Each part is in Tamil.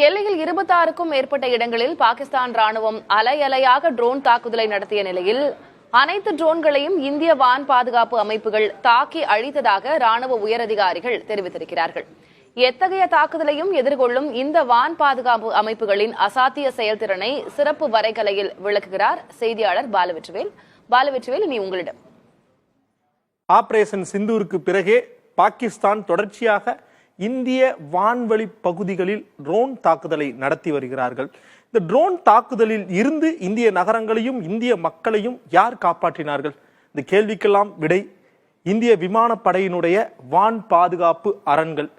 எல்லையில் 26க்கும் மேற்பட்ட இடங்களில் பாகிஸ்தான் ராணுவம் அலையலையாக ட்ரோன் தாக்குதலை நடத்திய நிலையில் அனைத்து ட்ரோன்களையும் இந்திய வான் பாதுகாப்பு அமைப்புகள் தாக்கி அழித்ததாக ராணுவ உயரதிகாரிகள் தெரிவித்திருக்கிறார்கள். எத்தகைய தாக்குதலையும் எதிர்கொள்ளும் இந்த வான் பாதுகாப்பு அமைப்புகளின் அசாத்திய செயல்திறனை சிறப்பு வரைகலையில் விளக்குகிறார் செய்தியாளர் பாலவெற்றிவேல். பாலவெற்றிவேல், இனி உங்களிடம். ஆபரேஷன் சிந்தூருக்கு பிறகே பாகிஸ்தான் தொடர்ச்சியாக இந்திய வான்வழி பகுதிகளில் ட்ரோன் தாக்குதலை நடத்தி வருகிறார்கள். இந்த ட்ரோன் தாக்குதலில் இருந்து இந்திய நகரங்களையும் இந்திய மக்களையும் யார் காப்பாற்றினார்கள்? இந்த கேள்விக்கெல்லாம் விடை இந்திய விமானப்படையினுடைய வான் பாதுகாப்பு அரண்கள்.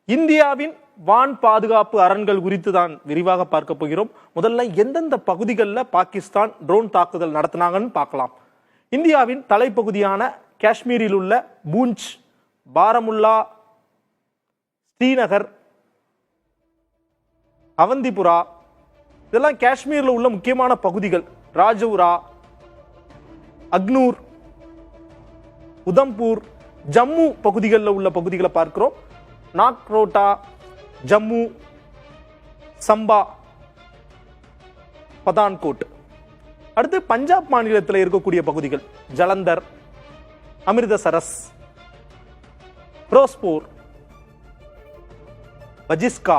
இந்தியாவின் வான் பாதுகாப்பு அரண்கள் குறித்து தான் விரிவாக பார்க்க போகிறோம். முதல்ல எந்தெந்த பகுதிகளில் பாகிஸ்தான் ட்ரோன் தாக்குதல் நடத்தினாங்கன்னு பார்க்கலாம். இந்தியாவின் தலைப்பகுதியான காஷ்மீரில் உள்ள பூஞ்ச், பாரமுல்லா, ஸ்ரீநகர், அவந்திபுரா, இதெல்லாம் காஷ்மீர்ல உள்ள முக்கியமான பகுதிகள். ராஜௌரா, அக்னூர், உதம்பூர், ஜம்மு பகுதிகளில் உள்ள பகுதிகளை பார்க்கிறோம். நாக்ரோட்டா, ஜம்மு, சம்பா, பதான்கோட். அடுத்து பஞ்சாப் மாநிலத்தில் இருக்கக்கூடிய பகுதிகள் ஜலந்தர், அமிர்தசரஸ், ஃபிரோஸ்பூர், பஜிஸ்கா,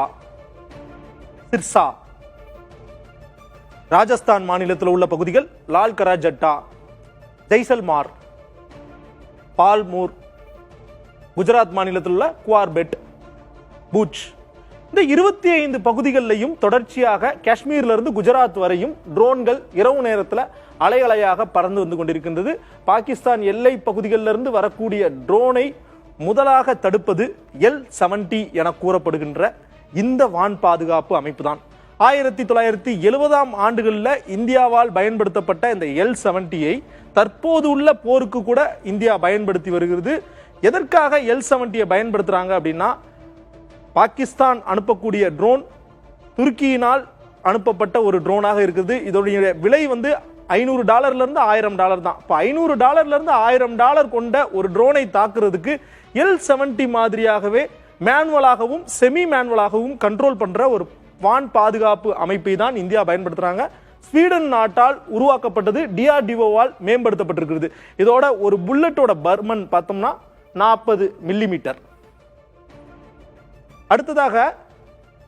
சிர்சா. ராஜஸ்தான் மாநிலத்தில் உள்ள பகுதிகள் லால்கரா ஜட்டா, ஜெய்சல்மார், பால்மூர். குஜராத் மாநிலத்தில் உள்ள குவார்பெட், பூச். இந்த 25 பகுதிகளிலையும் தொடர்ச்சியாக காஷ்மீர்ல இருந்து குஜராத் வரையும் ட்ரோன்கள் இரவு நேரத்தில் அலையலையாக பறந்து வந்து கொண்டிருக்கின்றது. பாகிஸ்தான் எல்லை பகுதிகளிலிருந்து வரக்கூடிய ட்ரோனை முதலாக தடுப்பது L-70 என கூறப்படுகின்ற இந்த வான் பாதுகாப்பு அமைப்பு தான். 1970ஆம் ஆண்டுகளில் இந்தியாவால் பயன்படுத்தப்பட்ட இந்த L-70ஐ தற்போது உள்ள போருக்கு கூட இந்தியா பயன்படுத்தி வருகிறது. எதற்காக L-70ஐ பயன்படுத்துறாங்க அப்படின்னா, பாகிஸ்தான் அனுப்பக்கூடிய ட்ரோன் துருக்கியினால் அனுப்பப்பட்ட ஒரு ட்ரோனாக இருக்குது. இதோடைய விலை $500 இருந்து $1000 தான். இப்போ $500 இருந்து $1000 கொண்ட ஒரு ட்ரோனை தாக்குறதுக்கு L-70 மாதிரியாகவே மேனுவலாகவும் செமி மேனுவலாகவும் கண்ட்ரோல் பண்ற ஒரு வான் பாதுகாப்பு அமைப்பை தான் இந்தியா பயன்படுத்துறாங்க. ஸ்வீடன் நாட்டால் உருவாக்கப்பட்டது, DRDOவால் மேம்படுத்தப்பட்டிருக்கிறது. இதோட ஒரு புல்லட்டோட பர்மன் பார்த்தோம்னா 40 மில்லிமீட்டர். அடுத்ததாக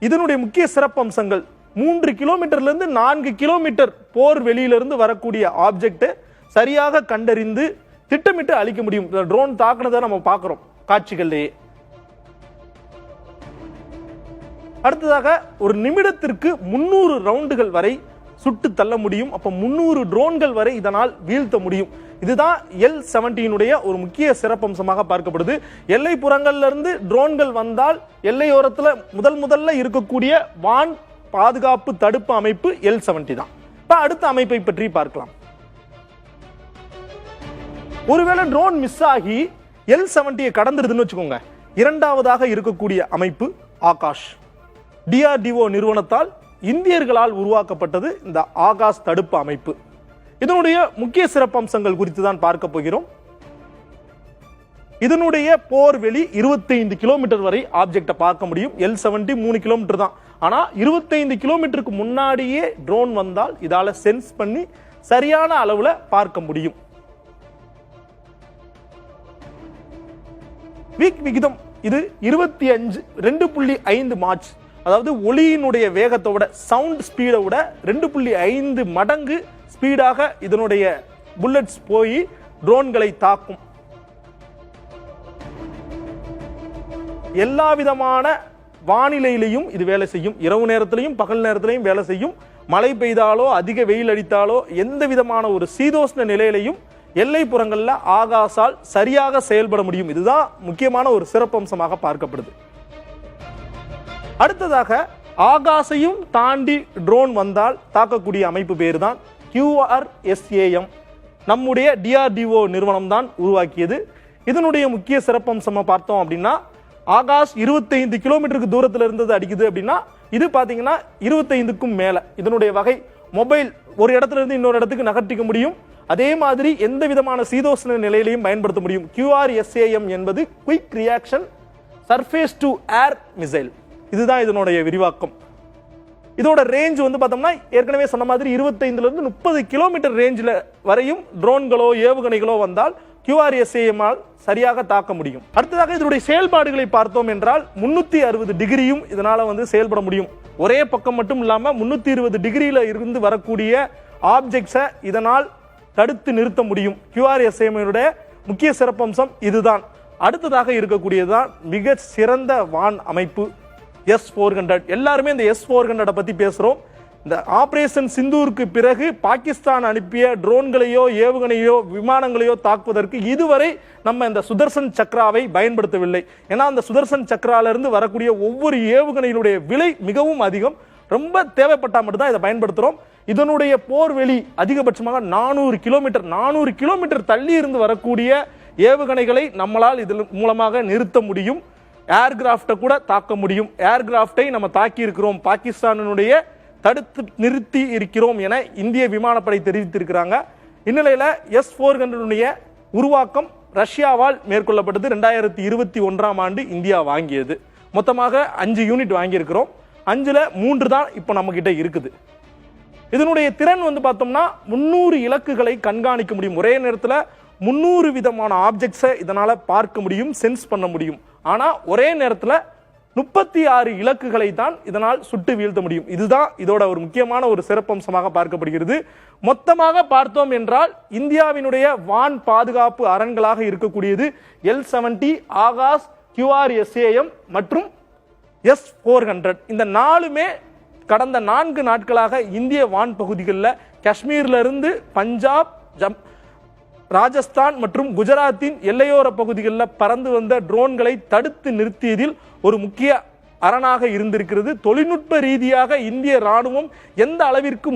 இதனுடைய முக்கிய சிறப்பம்சங்கள் 3 கிலோமீட்டர்ல இருந்து 4 கிலோமீட்டர் போர் வெளியிலிருந்து வரக்கூடிய ஆப்ஜெக்ட் சரியாக கண்டறிந்து திட்டமிட்டு அழிக்க முடியும். ட்ரோன் தாக்குனதை நம்ம பார்க்கிறோம் காட்சிகளிலேயே. அடுத்ததாக ஒரு நிமிடத்திற்கு 300 ரவுண்டுகள் வரை சுட்டு தள்ள முடியும். அப்ப 300 ட்ரோன்கள் வரை இதனால் வீழ்த்த முடியும். இதுதான் L-70 ஒரு முக்கிய சிறப்பம்சமாக பார்க்கப்படுது. எல்லை புறங்கள்ல இருந்து ட்ரோன்கள் வந்தால் எல்லையோரத்துல முதல்ல இருக்கக்கூடிய வான் பாதுகாப்பு தடுப்பு அமைப்பு L-70 தான். இப்ப அடுத்த அமைப்பை பற்றி பார்க்கலாம். ஒருவேளை ட்ரோன் மிஸ் ஆகி L-70 கடந்துருதுன்னு வச்சுக்கோங்க, இரண்டாவதாக இருக்கக்கூடிய அமைப்பு ஆகாஷ். DRDO நிறுவனத்தால் இந்தியர்களால் உருவாக்கப்பட்டது இந்த ஆகாஷ் தடுப்பு அமைப்பு. இதனுடைய முக்கிய சிறப்பம்சங்கள் குறித்து தான் பார்க்க போகிறோம். இதனுடைய போர் வெளி 25 கிலோமீட்டர் வரை ஆப்ஜெக்டை பார்க்க முடியும். L-70 3 கிலோமீட்டர் தான். ஆனா 25 கிலோமீட்டருக்கு முன்னாடியே ட்ரோன் வந்தால் இதால சென்ஸ் பண்ணி சரியான அளவுல பார்க்க முடியும். வீக் விகிதம் இது 2.5 மார்ச். அதாவது ஒளியினுடைய வேகத்தோட சவுண்ட் ஸ்பீடை விட 2.5 மடங்கு ஸ்பீடாக இதனுடைய புல்லட்ஸ் போய் ட்ரோன்களை தாக்கும். எல்லா விதமான வானிலையிலையும் இது வேலை செய்யும். இரவு நேரத்திலையும் பகல் நேரத்திலையும் வேலை செய்யும். மழை பெய்தாலோ அதிக வெயில் அடித்தாலோ எந்த விதமான ஒரு சீதோஷ்ண நிலையிலையும் எல்லை புறங்கள்ல ஆகாஷால் சரியாக செயல்பட முடியும். இதுதான் முக்கியமான ஒரு சிறப்பம்சமாக பார்க்கப்படுது. அடுத்ததாக ஆகாஷையும் தாண்டி ட்ரோன் வந்தால் தாக்கக்கூடிய அமைப்பு பேர் தான் QRSAM. நம்முடைய DRDO நிறுவனம் தான் உருவாக்கியது. இதனுடைய முக்கிய சிறப்பம்சமா பார்த்தோம் அப்படின்னா, ஆகாஷ் 25 கிலோமீட்டருக்கு தூரத்தில் இருந்தது அடிக்குது அப்படின்னா, இது பாத்தீங்கன்னா 25க்கும் மேல. இதனுடைய வகை மொபைல் ஒரு இடத்துல இருந்து இன்னொரு இடத்துக்கு நகர்த்திக்க முடியும். அதே மாதிரி எந்த விதமான சீதோஷ்ண நிலையிலையும் பயன்படுத்த முடியும். QRSAM என்பது quick reaction surface to air missile. இதுதான் இதனுடைய விரிவாக்கம். இதோட ரேஞ்ச் வந்து பார்த்தோம்னா ஏற்கனவே சொன்ன மாதிரி 25 இருந்து 30 கிலோமீட்டர் ரேஞ்சில் வரையும் ட்ரோன்களோ ஏவுகணைகளோ வந்தால் QRSAM ஆல் சரியாக தாக்க முடியும். அடுத்ததாக இதனுடைய செயல்பாடுகளை பார்த்தோம் என்றால் 360 டிகிரியும் இதனால வந்து செயல்பட முடியும். ஒரே பக்கம் மட்டும் இல்லாம 320 டிகிரியில இருந்து வரக்கூடிய ஆப்ஜெக்ட்ஸை இதனால் தடுத்து நிறுத்த முடியும். QRSAM முக்கிய சிறப்பம்சம் இதுதான். அடுத்ததாக இருக்கக்கூடியதுதான் மிக சிறந்த வான் அமைப்பு S-400. எல்லாருமே இந்த S-400 பத்தி பேசுறோம். இந்த ஆபரேஷன் சிந்தூருக்கு பிறகு பாகிஸ்தான் அனுப்பிய ட்ரோன்களையோ ஏவுகணையோ விமானங்களையோ தாக்குவதற்கு இதுவரை நம்ம இந்த சுதர்சன் சக்ராவை பயன்படுத்தவில்லை. ஏன்னா அந்த சுதர்சன் சக்ரால இருந்து வரக்கூடிய ஒவ்வொரு ஏவுகணையினுடைய விலை மிகவும் அதிகம். ரொம்ப தேவைப்பட்டா மட்டும்தான் இதை பயன்படுத்துறோம். இதனுடைய போர்வெளி அதிகபட்சமாக 400 கிலோமீட்டர் தள்ளி இருந்து வரக்கூடிய ஏவுகணைகளை நம்மளால் இதன் மூலமாக நிறுத்த முடியும். ஏர்கிராஃப்டை கூட தாக்க முடியும். ஏர்கிராஃப்டை நம்ம தாக்கி இருக்கிறோம், பாகிஸ்தானுடைய தடுத்து நிறுத்தி இருக்கிறோம் என இந்திய விமானப்படை தெரிவித்திருக்கிறாங்க. இந்நிலையில S-400 உருவாக்கம் ரஷ்யாவால் மேற்கொள்ளப்பட்டது. 2021ஆம் ஆண்டு இந்தியா வாங்கியது. மொத்தமாக 5 யூனிட் வாங்கியிருக்கிறோம். 5ல் 3 தான் இப்போ நம்ம கிட்ட இருக்குது. இதனுடைய திறன் வந்து பார்த்தோம்னா 300 இலக்குகளை கண்காணிக்க முடியும். ஒரே நேரத்தில் 300 விதமான ஆப்ஜெக்ட்ஸை இதனால பார்க்க முடியும், சென்ஸ் பண்ண முடியும். ஆனா ஒரே நேரத்தில் 36 இலக்குகளை தான் இதனால் சுட்டு வீழ்த்த முடியும். இதுதான் இதோட ஒரு முக்கியமான ஒரு சிறப்பம்சமாக பார்க்கப்படுகிறது. மொத்தமாக பார்த்தோம் என்றால் இந்தியாவினுடைய வான் பாதுகாப்பு அரண்களாக இருக்கக்கூடியது L-70, ஆகாஷ், QRSAM மற்றும் S-400. இந்த 4மே கடந்த 4 நாட்களாக இந்திய வான் பகுதிகளில் காஷ்மீர்ல இருந்து பஞ்சாப், ராஜஸ்தான் மற்றும் குஜராத்தின் எல்லையோர பகுதிகளில் பறந்து வந்த ட்ரோன்களை தடுத்து நிறுத்தியதில் ஒரு முக்கிய அரணாக இருந்திருக்கிறது. தொழில்நுட்ப ரீதியாக இந்திய ராணுவம் எந்த அளவிற்கு